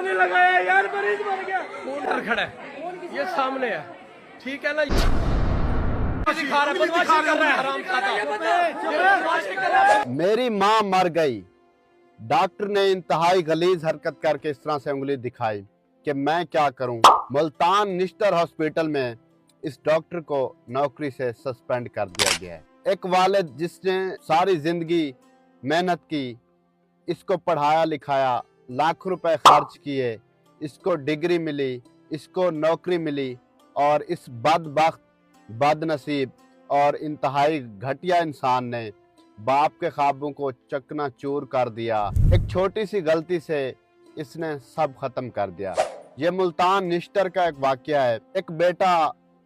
गोली लगाया यार, मरीज मर गया। कौन डर खड़ा है? ये सामने है, ठीक है ना? दिखा रहा है, बदमाशी कर रहा है, हरामजादा। मेरी माँ मर गई। डॉक्टर ने इंतहाई गलीज हरकत करके इस तरह से उंगली दिखाई कि मैं क्या करूं। मुल्तान निश्तर हॉस्पिटल में इस डॉक्टर को नौकरी से सस्पेंड कर दिया गया है। एक वालिद जिसने सारी जिंदगी मेहनत की, इसको पढ़ाया लिखाया, लाखों रुपए खर्च किए, इसको डिग्री मिली, इसको नौकरी मिली, और इस बदबख्त, बदनसीब और इंतहाई घटिया इंसान ने बाप के ख्वाबों को चकनाचूर कर दिया। एक छोटी सी गलती से इसने सब खत्म कर दिया। ये मुल्तान निश्तर का एक वाकया है। एक बेटा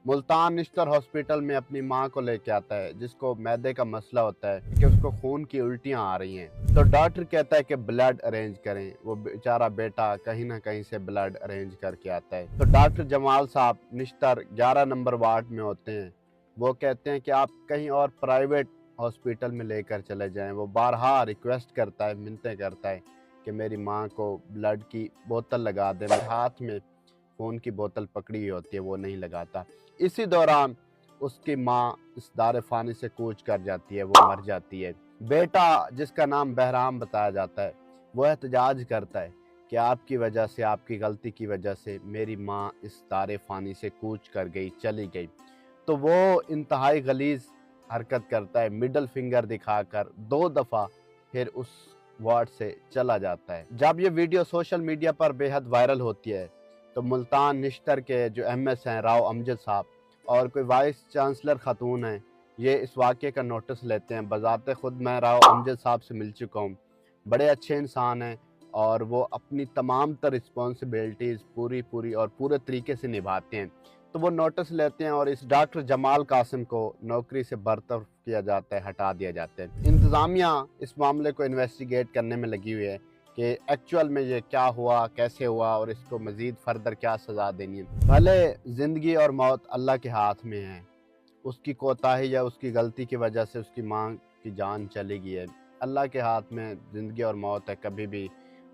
मुल्तान निश्तर हॉस्पिटल में अपनी माँ को लेके आता है, जिसको मैदे का मसला होता है कि उसको खून की उल्टियाँ आ रही हैं। तो डॉक्टर कहता है कि ब्लड अरेंज करें। वो बेचारा बेटा कहीं ना कहीं से ब्लड अरेंज करके आता है। तो डॉक्टर जमाल साहब निश्तर 11 नंबर वार्ड में होते हैं। वो कहते हैं कि आप कहीं और प्राइवेट हॉस्पिटल में लेकर चले जाएं। वो बारहा रिक्वेस्ट करता है, मिन्नतें करता है कि मेरी माँ को ब्लड की बोतल लगा दें। मेरे हाथ में खून की बोतल पकड़ी हुई होती है, वो नहीं लगाता। इसी दौरान उसकी माँ इस दार फानी से कूच कर जाती है, वो मर जाती है। बेटा जिसका नाम बहराम बताया जाता है, वो एहतजाज करता है कि आपकी वजह से, आपकी गलती की वजह से मेरी माँ इस दार फानी से कूच कर गई, चली गई। तो वो इंतहाई गलीज हरकत करता है, मिडल फिंगर दिखाकर 2 दफ़ा फिर उस वार्ड से चला जाता है। जब ये वीडियो सोशल मीडिया पर बेहद वायरल होती है तो मुल्तान निश्तर के जो एमएस हैं राव अमजद साहब और कोई वाइस चांसलर खातून हैं, ये इस वाक़े का नोटिस लेते हैं। बज़ाते ख़ुद मैं राव अमजद साहब से मिल चुका हूँ, बड़े अच्छे इंसान हैं और वो अपनी तमाम तर रिस्पॉन्सिबिलिटीज़ पूरी और पूरे तरीके से निभाते हैं। तो वो नोटिस लेते हैं और इस डॉक्टर जमाल कासिम को नौकरी से बरतरफ किया जाता है, हटा दिया जाता है। इंतज़ामिया इस मामले को इन्वेस्टिगेट करने में लगी हुई है कि एक्चुअल में ये क्या हुआ, कैसे हुआ और इसको मज़ीद फर्दर क्या सज़ा देनी है। भले ज़िंदगी और मौत अल्लाह के हाथ में है, उसकी कोताही या उसकी गलती की वजह से उसकी माँ की जान चली गई है। अल्लाह के हाथ में ज़िंदगी और मौत है, कभी भी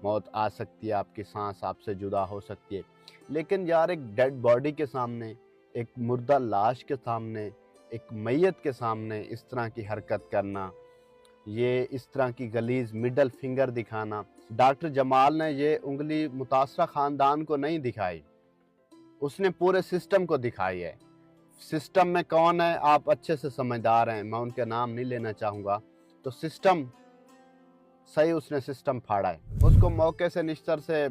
मौत आ सकती है, आपकी सांस आपसे जुदा हो सकती है। लेकिन यार, एक डेड बॉडी के सामने, एक मुर्दा लाश के सामने, एक मैयत के सामने इस तरह की हरकत करना, ये इस तरह की गलीज मिडल फिंगर दिखाना। डॉक्टर जमाल ने ये उंगली मुतासरा ख़ानदान को नहीं दिखाई, उसने पूरे सिस्टम को दिखाई है। सिस्टम में कौन है, आप अच्छे से समझदार हैं, मैं उनके नाम नहीं लेना चाहूँगा। तो सिस्टम सही, उसने सिस्टम फाड़ा है। उसको मौके से निश्तर से